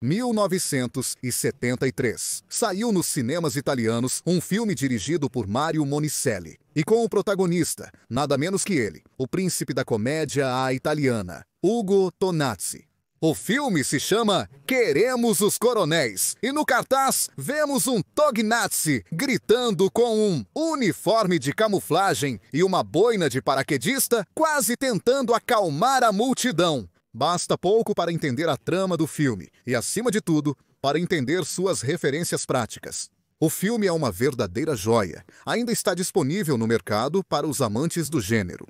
1973. Saiu nos cinemas italianos um filme dirigido por Mario Monicelli e com o protagonista, nada menos que ele, o príncipe da comédia à italiana, Ugo Tognazzi. O filme se chama Queremos os Coronéis e no cartaz vemos um Tognazzi gritando com um uniforme de camuflagem e uma boina de paraquedista, quase tentando acalmar a multidão. Basta pouco para entender a trama do filme e, acima de tudo, para entender suas referências práticas. O filme é uma verdadeira joia. Ainda está disponível no mercado para os amantes do gênero.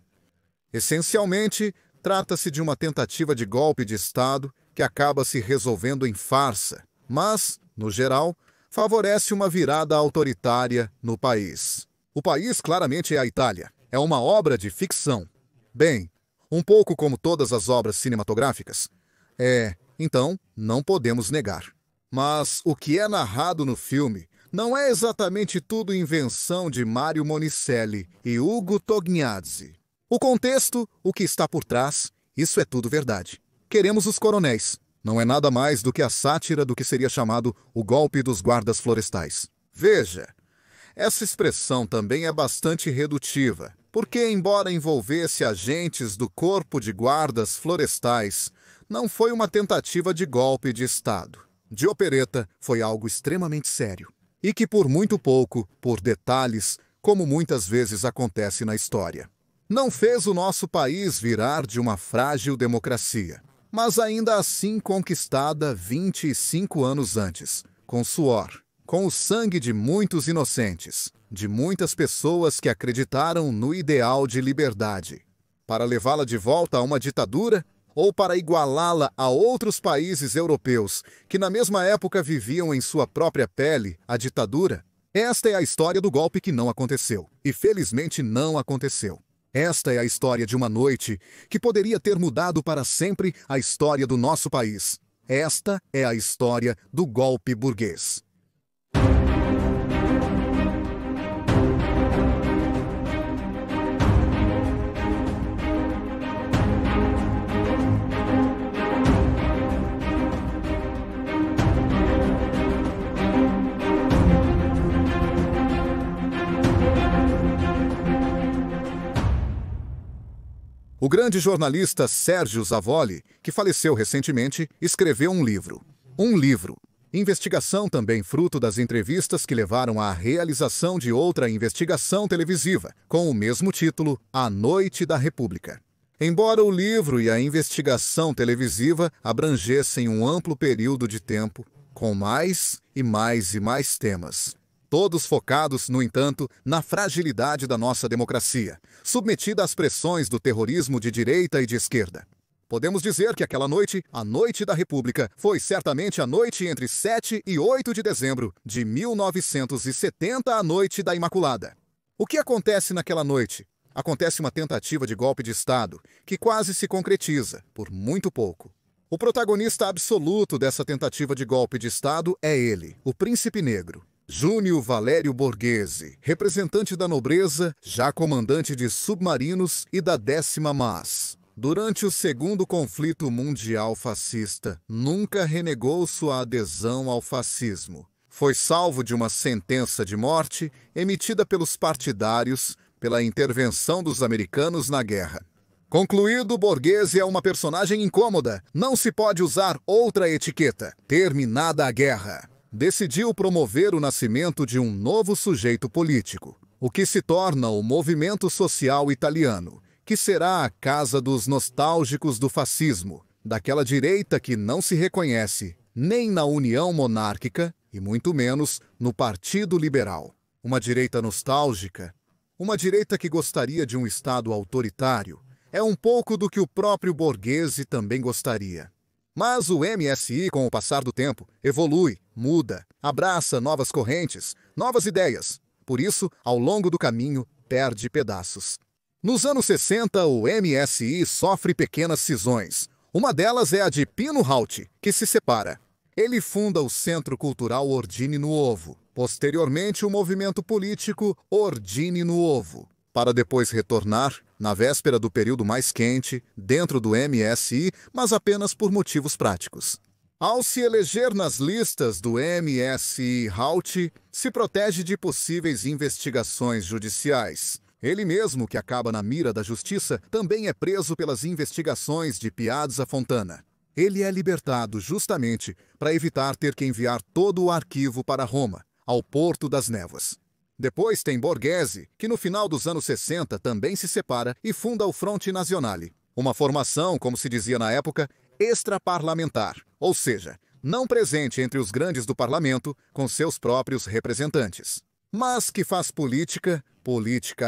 Essencialmente, trata-se de uma tentativa de golpe de Estado que acaba se resolvendo em farsa, mas, no geral, favorece uma virada autoritária no país. O país claramente é a Itália. É uma obra de ficção. Bem, um pouco como todas as obras cinematográficas. Então, não podemos negar. Mas o que é narrado no filme não é exatamente tudo invenção de Mario Monicelli e Ugo Tognazzi. O contexto, o que está por trás, isso é tudo verdade. Queremos os coronéis. Não é nada mais do que a sátira do que seria chamado o golpe dos guardas florestais. Veja, essa expressão também é bastante redutiva, porque, embora envolvesse agentes do Corpo de Guardas Florestais, não foi uma tentativa de golpe de Estado. De opereta, foi algo extremamente sério. E que por muito pouco, por detalhes, como muitas vezes acontece na história, não fez o nosso país virar de uma frágil democracia, mas ainda assim conquistada 25 anos antes, com suor, com o sangue de muitos inocentes, de muitas pessoas que acreditaram no ideal de liberdade, para levá-la de volta a uma ditadura ou para igualá-la a outros países europeus que na mesma época viviam em sua própria pele a ditadura. Esta é a história do golpe que não aconteceu, e felizmente não aconteceu. Esta é a história de uma noite que poderia ter mudado para sempre a história do nosso país. Esta é a história do golpe burguês. O grande jornalista Sérgio Zavoli, que faleceu recentemente, escreveu um livro. Investigação também fruto das entrevistas que levaram à realização de outra investigação televisiva, com o mesmo título, A Noite da República. Embora o livro e a investigação televisiva abrangessem um amplo período de tempo, com mais e mais e mais temas, todos focados, no entanto, na fragilidade da nossa democracia, submetida às pressões do terrorismo de direita e de esquerda. Podemos dizer que aquela noite, a Noite da República, foi certamente a noite entre 7 e 8 de dezembro de 1970, a Noite da Imaculada. O que acontece naquela noite? Acontece uma tentativa de golpe de Estado, que quase se concretiza, por muito pouco. O protagonista absoluto dessa tentativa de golpe de Estado é ele, o Príncipe Negro, Júnior Valério Borghese, representante da nobreza, já comandante de submarinos e da 10ª MAS. Durante o segundo conflito mundial fascista, nunca renegou sua adesão ao fascismo. Foi salvo de uma sentença de morte emitida pelos partidários pela intervenção dos americanos na guerra. Concluído, Borghese é uma personagem incômoda. Não se pode usar outra etiqueta. Terminada a guerra, decidiu promover o nascimento de um novo sujeito político, o que se torna o movimento social italiano, que será a casa dos nostálgicos do fascismo, daquela direita que não se reconhece nem na União Monárquica e muito menos no Partido Liberal. Uma direita nostálgica, uma direita que gostaria de um Estado autoritário, é um pouco do que o próprio Borghese também gostaria. Mas o MSI, com o passar do tempo, evolui, muda, abraça novas correntes, novas ideias. Por isso, ao longo do caminho, perde pedaços. Nos anos 60, o MSI sofre pequenas cisões. Uma delas é a de Pino Rauti, que se separa. Ele funda o Centro Cultural Ordine Nuovo, posteriormente o movimento político Ordine Nuovo, para depois retornar, na véspera do período mais quente, dentro do MSI, mas apenas por motivos práticos. Ao se eleger nas listas do MSI Houthi, se protege de possíveis investigações judiciais. Ele mesmo, que acaba na mira da justiça, também é preso pelas investigações de Piazza Fontana. Ele é libertado justamente para evitar ter que enviar todo o arquivo para Roma, ao Porto das Névoas. Depois tem Borghese, que no final dos anos 60 também se separa e funda o Fronte Nazionale, uma formação, como se dizia na época, extraparlamentar, ou seja, não presente entre os grandes do parlamento com seus próprios representantes, mas que faz política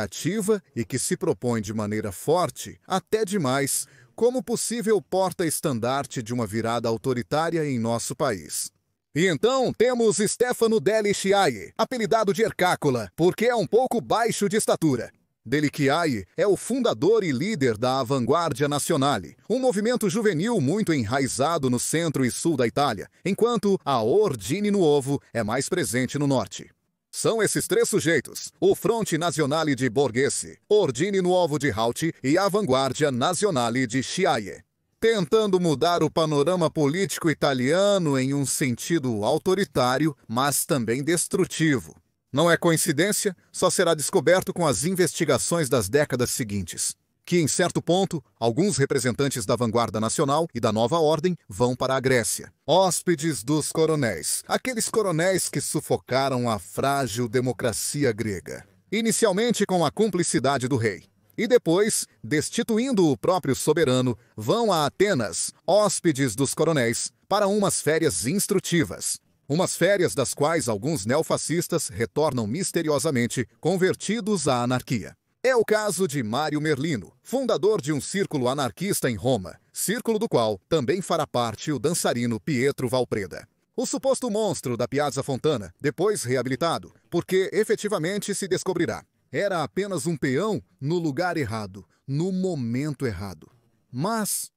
ativa e que se propõe de maneira forte, até demais, como possível porta-estandarte de uma virada autoritária em nosso país. E então temos Stefano Delle Chiaie, apelidado de Ercácola, porque é um pouco baixo de estatura. Delle Chiaie é o fundador e líder da Avanguardia Nazionale, um movimento juvenil muito enraizado no centro e sul da Itália, enquanto a Ordine Nuovo é mais presente no norte. São esses três sujeitos, o Fronte Nazionale de Borghese, Ordine Nuovo de Houthi e Avanguardia Nazionale de Chiaie, tentando mudar o panorama político italiano em um sentido autoritário, mas também destrutivo. Não é coincidência, só será descoberto com as investigações das décadas seguintes, que, em certo ponto, alguns representantes da vanguarda nacional e da nova ordem vão para a Grécia. Hóspedes dos coronéis, aqueles coronéis que sufocaram a frágil democracia grega, inicialmente com a cumplicidade do rei. E depois, destituindo o próprio soberano, vão a Atenas, hóspedes dos coronéis, para umas férias instrutivas. Umas férias das quais alguns neofascistas retornam misteriosamente, convertidos à anarquia. É o caso de Mário Merlino, fundador de um círculo anarquista em Roma, círculo do qual também fará parte o dançarino Pietro Valpreda. O suposto monstro da Piazza Fontana, depois reabilitado, porque efetivamente se descobrirá. Era apenas um peão no lugar errado, no momento errado. Mas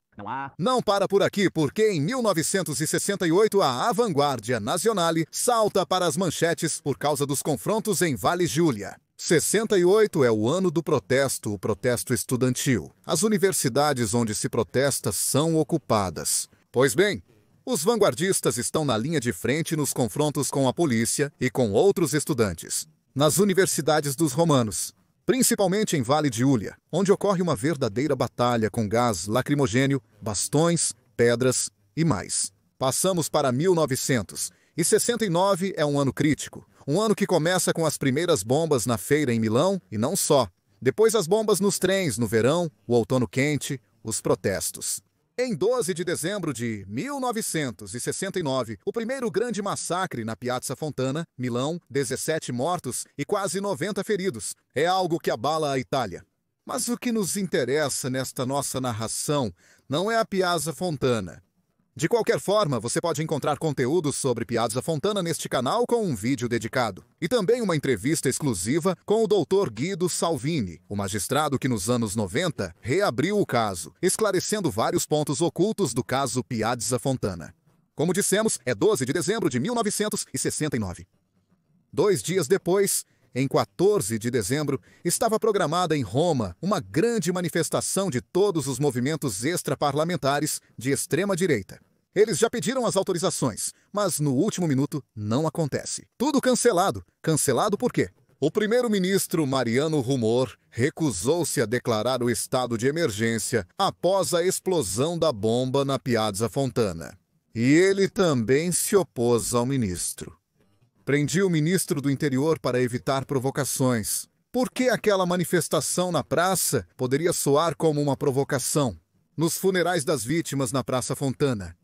não para por aqui, porque em 1968 a Avanguardia Nazionale salta para as manchetes por causa dos confrontos em Vale Giulia. 68 é o ano do protesto, o protesto estudantil. As universidades onde se protesta são ocupadas. Pois bem, os vanguardistas estão na linha de frente nos confrontos com a polícia e com outros estudantes. Nas universidades dos romanos, principalmente em Vale Giulia, onde ocorre uma verdadeira batalha com gás lacrimogênio, bastões, pedras e mais. Passamos para 1969 é um ano crítico, um ano que começa com as primeiras bombas na feira em Milão e não só. Depois as bombas nos trens no verão, o outono quente, os protestos. Em 12 de dezembro de 1969, o primeiro grande massacre na Piazza Fontana, Milão, 17 mortos e quase 90 feridos. É algo que abala a Itália. Mas o que nos interessa nesta nossa narração não é a Piazza Fontana. De qualquer forma, você pode encontrar conteúdo sobre Piazza Fontana neste canal com um vídeo dedicado. E também uma entrevista exclusiva com o Dr. Guido Salvini, o magistrado que nos anos 90 reabriu o caso, esclarecendo vários pontos ocultos do caso Piazza Fontana. Como dissemos, é 12 de dezembro de 1969. 2 dias depois, em 14 de dezembro, estava programada em Roma uma grande manifestação de todos os movimentos extraparlamentares de extrema-direita. Eles já pediram as autorizações, mas no último minuto não acontece. Tudo cancelado. Cancelado por quê? O primeiro-ministro Mariano Rumor recusou-se a declarar o estado de emergência após a explosão da bomba na Piazza Fontana. E ele também se opôs ao ministro. Prendi o ministro do Interior para evitar provocações. Porque aquela manifestação na praça poderia soar como uma provocação. Nos funerais das vítimas na Praça Fontana.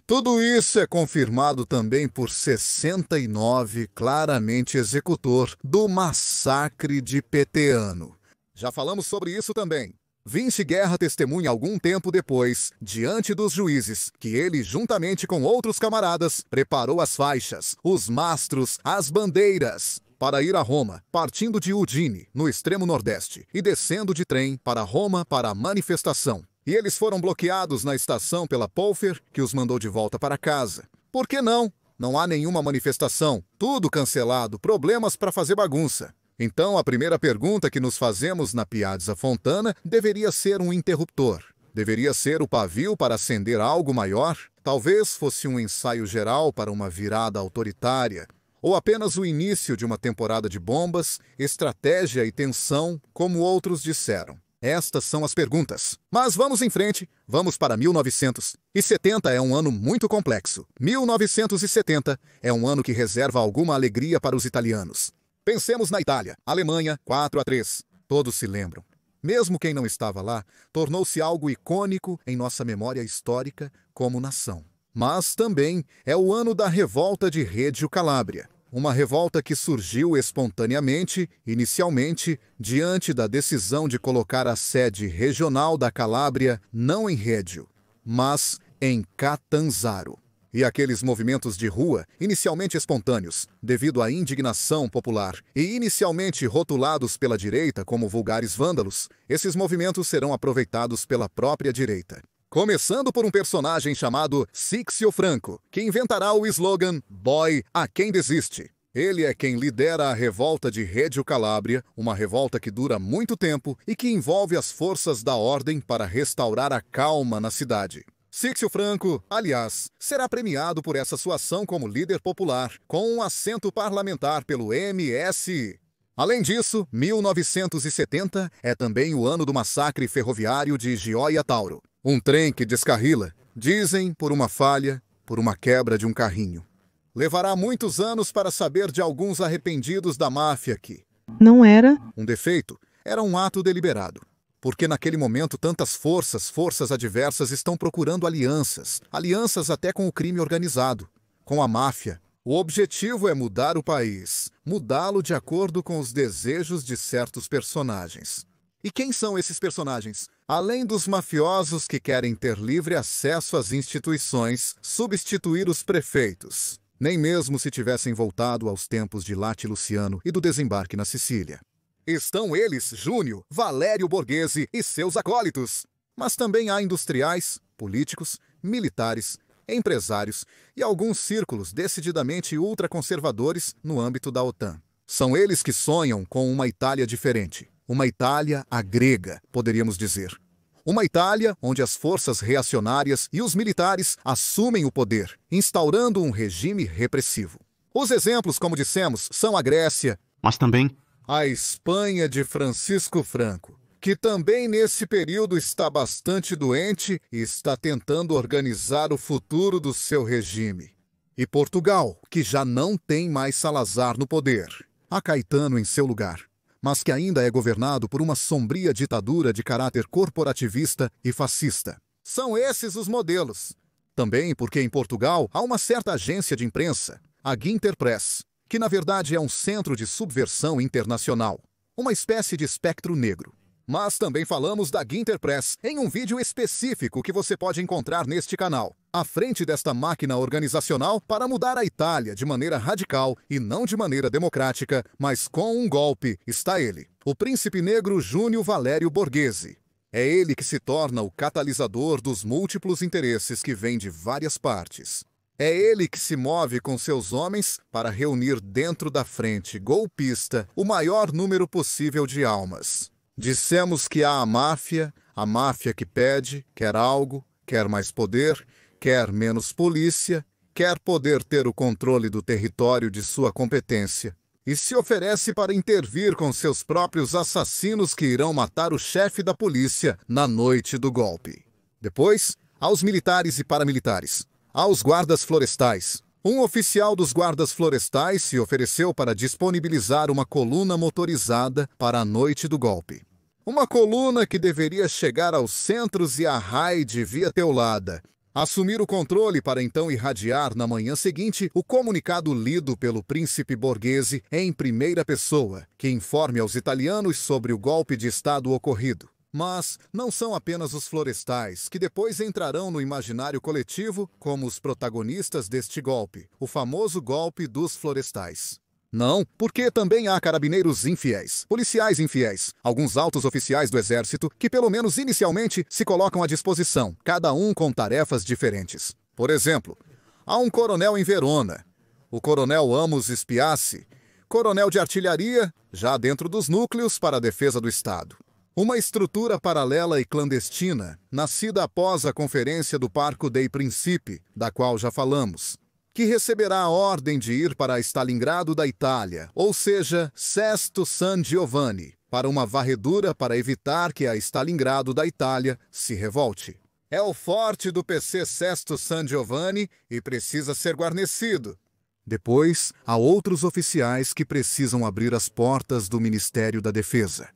Tudo isso é confirmado também por 69, claramente executor do massacre de Peteano. Já falamos sobre isso também. Vinci Guerra testemunha algum tempo depois, diante dos juízes, que ele, juntamente com outros camaradas, preparou as faixas, os mastros, as bandeiras, para ir a Roma, partindo de Udine, no extremo nordeste, e descendo de trem para Roma para a manifestação. E eles foram bloqueados na estação pela Polfer, que os mandou de volta para casa. Por que não? Não há nenhuma manifestação, tudo cancelado, problemas para fazer bagunça. Então, a primeira pergunta que nos fazemos na Piazza Fontana deveria ser um interruptor. Deveria ser o pavio para acender algo maior. Talvez fosse um ensaio geral para uma virada autoritária, ou apenas o início de uma temporada de bombas, estratégia e tensão, como outros disseram. Estas são as perguntas. Mas vamos em frente, vamos para 1970 é um ano muito complexo. 1970 é um ano que reserva alguma alegria para os italianos. Pensemos na Itália, Alemanha, 4-3. Todos se lembram. Mesmo quem não estava lá, tornou-se algo icônico em nossa memória histórica como nação. Mas também é o ano da revolta de Reggio Calabria. Uma revolta que surgiu espontaneamente, inicialmente, diante da decisão de colocar a sede regional da Calábria não em Reggio, mas em Catanzaro. E aqueles movimentos de rua, inicialmente espontâneos, devido à indignação popular, e inicialmente rotulados pela direita como vulgares vândalos, esses movimentos serão aproveitados pela própria direita. Começando por um personagem chamado Ciccio Franco, que inventará o slogan "Boy a quem desiste". Ele é quem lidera a revolta de Reggio Calabria, uma revolta que dura muito tempo e que envolve as forças da ordem para restaurar a calma na cidade. Ciccio Franco, aliás, será premiado por essa sua ação como líder popular, com um assento parlamentar pelo MSI. Além disso, 1970 é também o ano do massacre ferroviário de Gioia Tauro. Um trem que descarrila, dizem por uma falha, por uma quebra de um carrinho. Levará muitos anos para saber de alguns arrependidos da máfia que não era um defeito, era um ato deliberado. Porque naquele momento tantas forças adversas estão procurando alianças até com o crime organizado, com a máfia. O objetivo é mudar o país, mudá-lo de acordo com os desejos de certos personagens. E quem são esses personagens? Além dos mafiosos que querem ter livre acesso às instituições, substituir os prefeitos, nem mesmo se tivessem voltado aos tempos de Latte Luciano e do desembarque na Sicília. Estão eles, Júnior, Valério Borghese e seus acólitos. Mas também há industriais, políticos, militares, empresários e alguns círculos decididamente ultraconservadores no âmbito da OTAN. São eles que sonham com uma Itália diferente. Uma Itália à grega, poderíamos dizer. Uma Itália onde as forças reacionárias e os militares assumem o poder, instaurando um regime repressivo. Os exemplos, como dissemos, são a Grécia, mas também a Espanha de Francisco Franco, que também nesse período está bastante doente e está tentando organizar o futuro do seu regime. E Portugal, que já não tem mais Salazar no poder, há Caetano em seu lugar, mas que ainda é governado por uma sombria ditadura de caráter corporativista e fascista. São esses os modelos. Também porque em Portugal há uma certa agência de imprensa, a Ginter Press, que na verdade é um centro de subversão internacional, uma espécie de espectro negro. Mas também falamos da Ginter Press em um vídeo específico que você pode encontrar neste canal. À frente desta máquina organizacional para mudar a Itália de maneira radical e não de maneira democrática, mas com um golpe, está ele, o príncipe negro Júnior Valério Borghese. É ele que se torna o catalisador dos múltiplos interesses que vêm de várias partes. É ele que se move com seus homens para reunir dentro da frente golpista o maior número possível de almas. Dissemos que há a máfia que pede, quer algo, quer mais poder, quer menos polícia, quer poder ter o controle do território de sua competência, e se oferece para intervir com seus próprios assassinos que irão matar o chefe da polícia na noite do golpe. Depois, aos militares e paramilitares, aos guardas florestais. Um oficial dos guardas florestais se ofereceu para disponibilizar uma coluna motorizada para a noite do golpe. Uma coluna que deveria chegar aos centros e à raid via Teulada, assumir o controle para então irradiar na manhã seguinte o comunicado lido pelo príncipe Borghese em primeira pessoa, que informe aos italianos sobre o golpe de Estado ocorrido. Mas não são apenas os florestais que depois entrarão no imaginário coletivo como os protagonistas deste golpe, o famoso golpe dos florestais. Não, porque também há carabineiros infiéis, policiais infiéis, alguns altos oficiais do exército que pelo menos inicialmente se colocam à disposição, cada um com tarefas diferentes. Por exemplo, há um coronel em Verona, o coronel Amos Spiassi, coronel de artilharia, já dentro dos núcleos para a defesa do Estado. Uma estrutura paralela e clandestina, nascida após a conferência do Parco dei Principi, da qual já falamos, que receberá a ordem de ir para Stalingrado da Itália, ou seja, Sesto San Giovanni, para uma varredura para evitar que a Stalingrado da Itália se revolte. É o forte do PC Sesto San Giovanni e precisa ser guarnecido. Depois, há outros oficiais que precisam abrir as portas do Ministério da Defesa.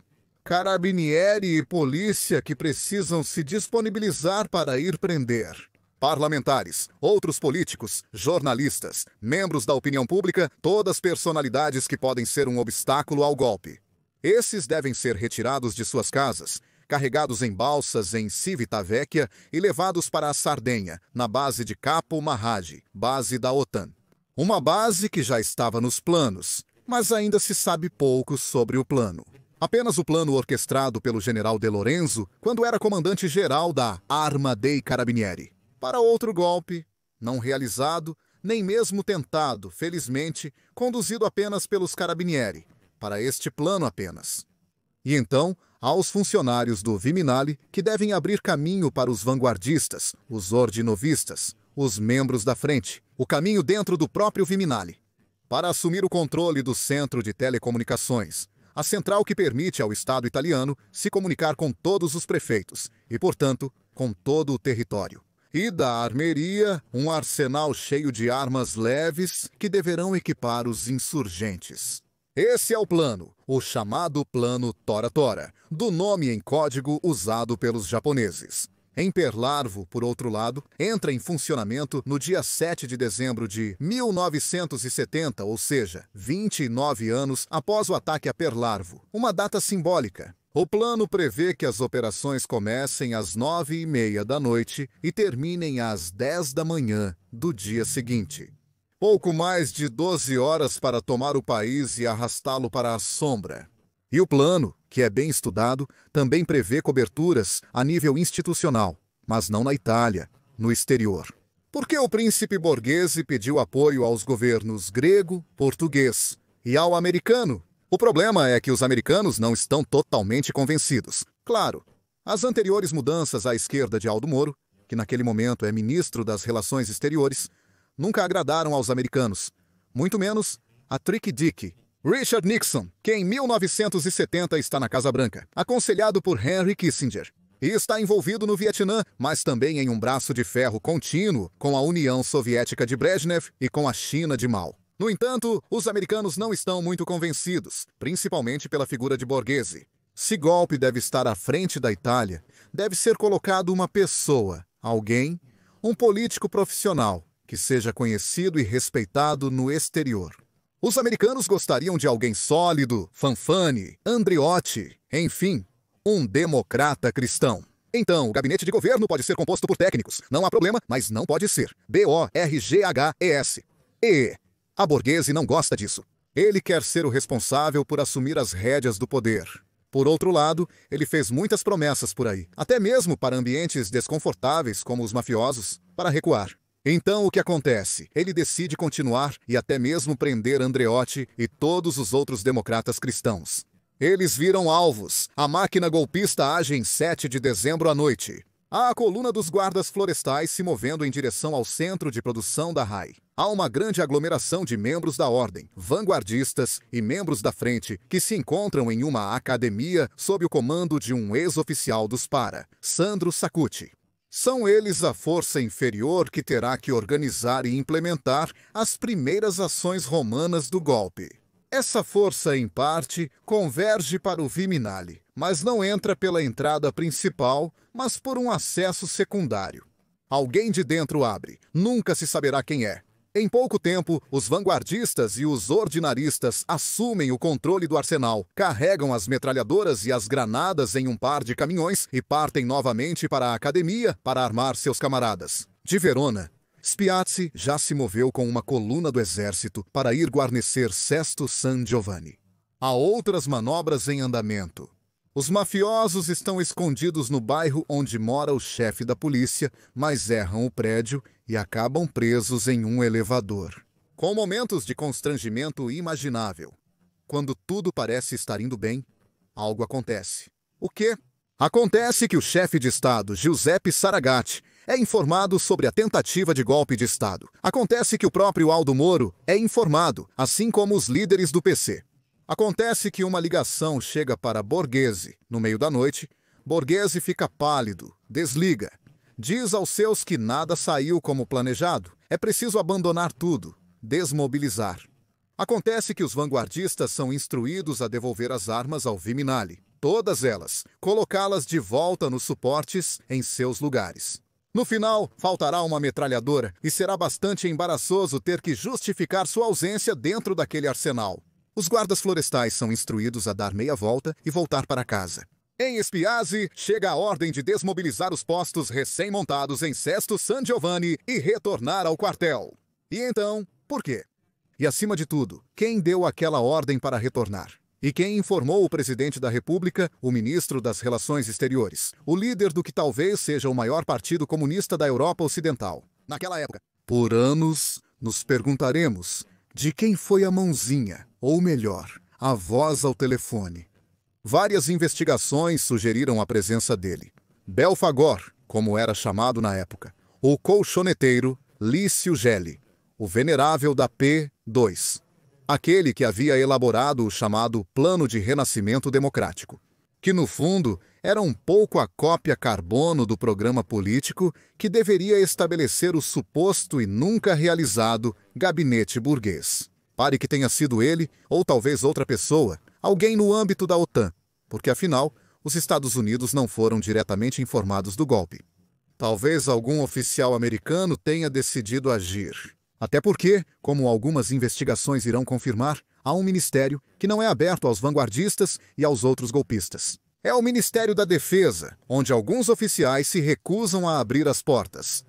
Carabinieri e polícia que precisam se disponibilizar para ir prender. Parlamentares, outros políticos, jornalistas, membros da opinião pública, todas personalidades que podem ser um obstáculo ao golpe. Esses devem ser retirados de suas casas, carregados em balsas em Civitavecchia e levados para a Sardenha, na base de Capo Marragi, base da OTAN. Uma base que já estava nos planos, mas ainda se sabe pouco sobre o plano. Apenas o plano orquestrado pelo general De Lorenzo quando era comandante-geral da Arma dei Carabinieri. Para outro golpe, não realizado, nem mesmo tentado, felizmente, conduzido apenas pelos Carabinieri, para este plano apenas. E então, aos funcionários do Viminale que devem abrir caminho para os vanguardistas, os ordinovistas, os membros da frente, o caminho dentro do próprio Viminale, para assumir o controle do centro de telecomunicações, a central que permite ao Estado italiano se comunicar com todos os prefeitos e, portanto, com todo o território. E da armeria, um arsenal cheio de armas leves que deverão equipar os insurgentes. Esse é o plano, o chamado Plano Tora Tora, do nome em código usado pelos japoneses. Em Perlarvo, por outro lado, entra em funcionamento no dia 7 de dezembro de 1970, ou seja, 29 anos após o ataque a Perlarvo, uma data simbólica. O plano prevê que as operações comecem às 9h30 da noite e terminem às 10 da manhã do dia seguinte. Pouco mais de 12 horas para tomar o país e arrastá-lo para a sombra. E o plano, que é bem estudado, também prevê coberturas a nível institucional, mas não na Itália, no exterior. Porque o príncipe Borghese pediu apoio aos governos grego, português e ao americano. O problema é que os americanos não estão totalmente convencidos. Claro, as anteriores mudanças à esquerda de Aldo Moro, que naquele momento é ministro das Relações Exteriores, nunca agradaram aos americanos, muito menos a Trick Dick, Richard Nixon, que em 1970 está na Casa Branca, aconselhado por Henry Kissinger, e está envolvido no Vietnã, mas também em um braço de ferro contínuo com a União Soviética de Brezhnev e com a China de Mao. No entanto, os americanos não estão muito convencidos, principalmente pela figura de Borghese. Se golpe deve estar à frente da Itália, deve ser colocado uma pessoa, alguém, um político profissional, que seja conhecido e respeitado no exterior. Os americanos gostariam de alguém sólido, Fanfani, Andreotti, enfim, um democrata cristão. Então, o gabinete de governo pode ser composto por técnicos. Não há problema, mas não pode ser. Borghese. A Borghese não gosta disso. Ele quer ser o responsável por assumir as rédeas do poder. Por outro lado, ele fez muitas promessas por aí, até mesmo para ambientes desconfortáveis como os mafiosos, para recuar. Então o que acontece? Ele decide continuar e até mesmo prender Andreotti e todos os outros democratas cristãos. Eles viram alvos. A máquina golpista age em 7 de dezembro à noite. Há a coluna dos guardas florestais se movendo em direção ao centro de produção da RAI. Há uma grande aglomeração de membros da ordem, vanguardistas e membros da frente que se encontram em uma academia sob o comando de um ex-oficial dos Para, Sandro Saccucci. São eles a força inferior que terá que organizar e implementar as primeiras ações romanas do golpe. Essa força, em parte, converge para o Viminale, mas não entra pela entrada principal, mas por um acesso secundário. Alguém de dentro abre, nunca se saberá quem é. Em pouco tempo, os vanguardistas e os ordinaristas assumem o controle do arsenal, carregam as metralhadoras e as granadas em um par de caminhões e partem novamente para a academia para armar seus camaradas. De Verona, Spiazzi já se moveu com uma coluna do exército para ir guarnecer Sesto San Giovanni. Há outras manobras em andamento. Os mafiosos estão escondidos no bairro onde mora o chefe da polícia, mas erram o prédio e acabam presos em um elevador. Com momentos de constrangimento imaginável. Quando tudo parece estar indo bem, algo acontece. O quê? Acontece que o chefe de Estado, Giuseppe Saragatti, é informado sobre a tentativa de golpe de Estado. Acontece que o próprio Aldo Moro é informado, assim como os líderes do PC. Acontece que uma ligação chega para Borghese no meio da noite. Borghese fica pálido, desliga. Diz aos seus que nada saiu como planejado. É preciso abandonar tudo, desmobilizar. Acontece que os vanguardistas são instruídos a devolver as armas ao Viminali. Todas elas, colocá-las de volta nos suportes em seus lugares. No final, faltará uma metralhadora e será bastante embaraçoso ter que justificar sua ausência dentro daquele arsenal. Os guardas florestais são instruídos a dar meia volta e voltar para casa. Em Espiazzi, chega a ordem de desmobilizar os postos recém-montados em Sesto San Giovanni e retornar ao quartel. E então, por quê? E acima de tudo, quem deu aquela ordem para retornar? E quem informou o presidente da República, o ministro das Relações Exteriores, o líder do que talvez seja o maior partido comunista da Europa Ocidental, naquela época? Por anos, nos perguntaremos de quem foi a mãozinha, ou melhor, a voz ao telefone. Várias investigações sugeriram a presença dele. Belfagor, como era chamado na época, o colchoneteiro Lício Gelli, o venerável da P2. Aquele que havia elaborado o chamado Plano de Renascimento Democrático, que no fundo era um pouco a cópia carbono do programa político que deveria estabelecer o suposto e nunca realizado gabinete burguês. Pare que tenha sido ele, ou talvez outra pessoa, alguém no âmbito da OTAN, porque afinal, os Estados Unidos não foram diretamente informados do golpe. Talvez algum oficial americano tenha decidido agir. Até porque, como algumas investigações irão confirmar, há um ministério que não é aberto aos vanguardistas e aos outros golpistas. É o Ministério da Defesa, onde alguns oficiais se recusam a abrir as portas.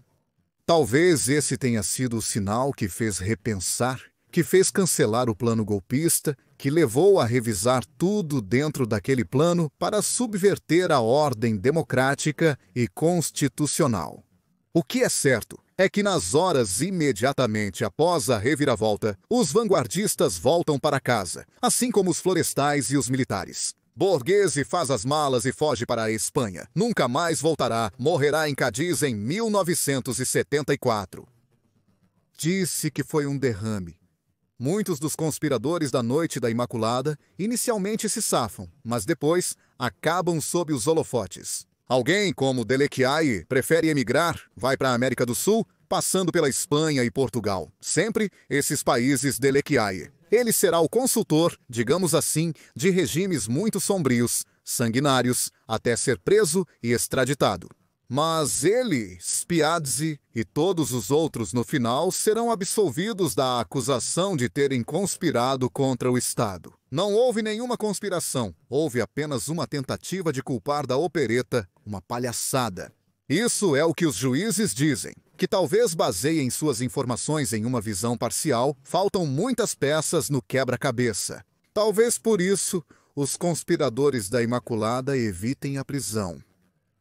Talvez esse tenha sido o sinal que fez repensar, que fez cancelar o plano golpista, que levou a revisar tudo dentro daquele plano para subverter a ordem democrática e constitucional. O que é certo é que nas horas imediatamente após a reviravolta, os vanguardistas voltam para casa, assim como os florestais e os militares. Borghese faz as malas e foge para a Espanha. Nunca mais voltará, morrerá em Cádiz em 1974. Disse que foi um derrame. Muitos dos conspiradores da Noite da Imaculada inicialmente se safam, mas depois acabam sob os holofotes. Alguém como Delechiaie prefere emigrar, vai para a América do Sul, passando pela Espanha e Portugal. Sempre esses países Delechiaie. Ele será o consultor, digamos assim, de regimes muito sombrios, sanguinários, até ser preso e extraditado. Mas ele, Spiazzi e todos os outros no final serão absolvidos da acusação de terem conspirado contra o Estado. Não houve nenhuma conspiração, houve apenas uma tentativa de culpar da opereta uma palhaçada. Isso é o que os juízes dizem, que talvez baseiem suas informações em uma visão parcial, faltam muitas peças no quebra-cabeça. Talvez por isso os conspiradores da Imaculada evitem a prisão.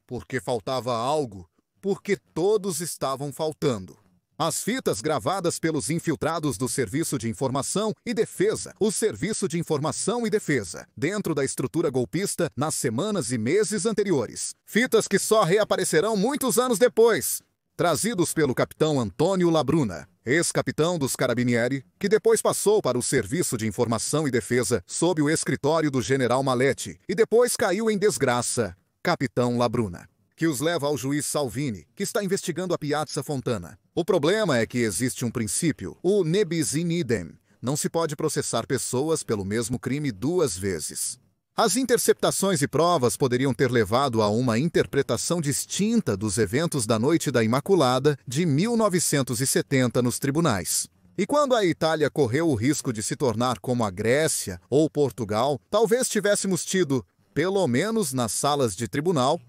Porque faltava algo, porque todos estavam faltando. As fitas gravadas pelos infiltrados do Serviço de Informação e Defesa, o Serviço de Informação e Defesa, dentro da estrutura golpista nas semanas e meses anteriores. Fitas que só reaparecerão muitos anos depois. Trazidos pelo capitão Antônio Labruna, ex-capitão dos Carabinieri, que depois passou para o Serviço de Informação e Defesa sob o escritório do general Maletti e depois caiu em desgraça. Capitão Labruna, que os leva ao juiz Salvini, que está investigando a Piazza Fontana. O problema é que existe um princípio, o nebis in idem. Não se pode processar pessoas pelo mesmo crime duas vezes. As interceptações e provas poderiam ter levado a uma interpretação distinta dos eventos da Noite da Imaculada de 1970 nos tribunais. E quando a Itália correu o risco de se tornar como a Grécia ou Portugal, talvez tivéssemos tido, pelo menos nas salas de tribunal,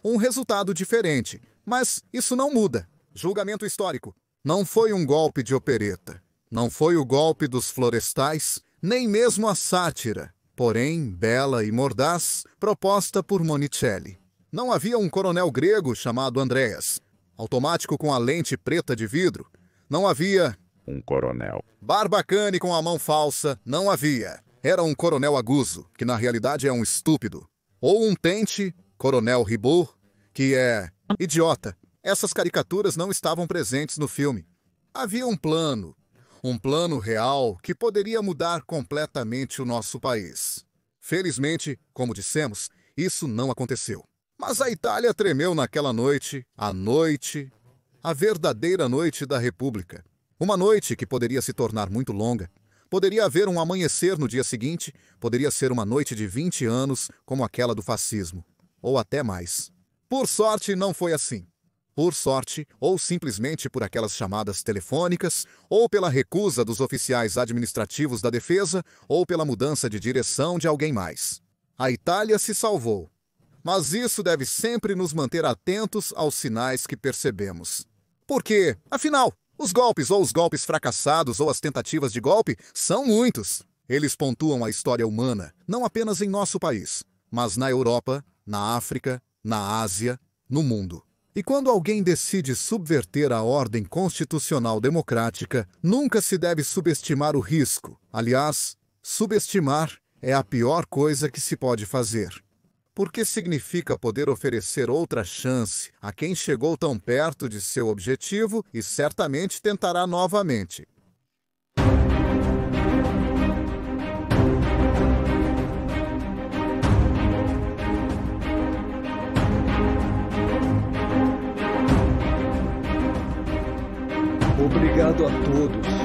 um resultado diferente. Mas isso não muda. Julgamento histórico. Não foi um golpe de opereta. Não foi o golpe dos florestais, nem mesmo a sátira, porém bela e mordaz, proposta por Monicelli. Não havia um coronel grego chamado Andreas, automático com a lente preta de vidro. Não havia um coronel Barbacane com a mão falsa. Não havia. Era um coronel Aguso, que na realidade é um estúpido. Ou um tente, Coronel Ribot, que é idiota. Essas caricaturas não estavam presentes no filme. Havia um plano real que poderia mudar completamente o nosso país. Felizmente, como dissemos, isso não aconteceu. Mas a Itália tremeu naquela noite, a verdadeira noite da República. Uma noite que poderia se tornar muito longa. Poderia haver um amanhecer no dia seguinte, poderia ser uma noite de 20 anos, como aquela do fascismo. Ou até mais. Por sorte, não foi assim. Por sorte, ou simplesmente por aquelas chamadas telefônicas, ou pela recusa dos oficiais administrativos da defesa, ou pela mudança de direção de alguém mais. A Itália se salvou. Mas isso deve sempre nos manter atentos aos sinais que percebemos. Porque, afinal, os golpes fracassados ou as tentativas de golpe são muitos. Eles pontuam a história humana, não apenas em nosso país, mas na Europa, na África, na Ásia, no mundo. E quando alguém decide subverter a ordem constitucional democrática, nunca se deve subestimar o risco. Aliás, subestimar é a pior coisa que se pode fazer. Porque significa poder oferecer outra chance a quem chegou tão perto de seu objetivo e certamente tentará novamente. Obrigado a todos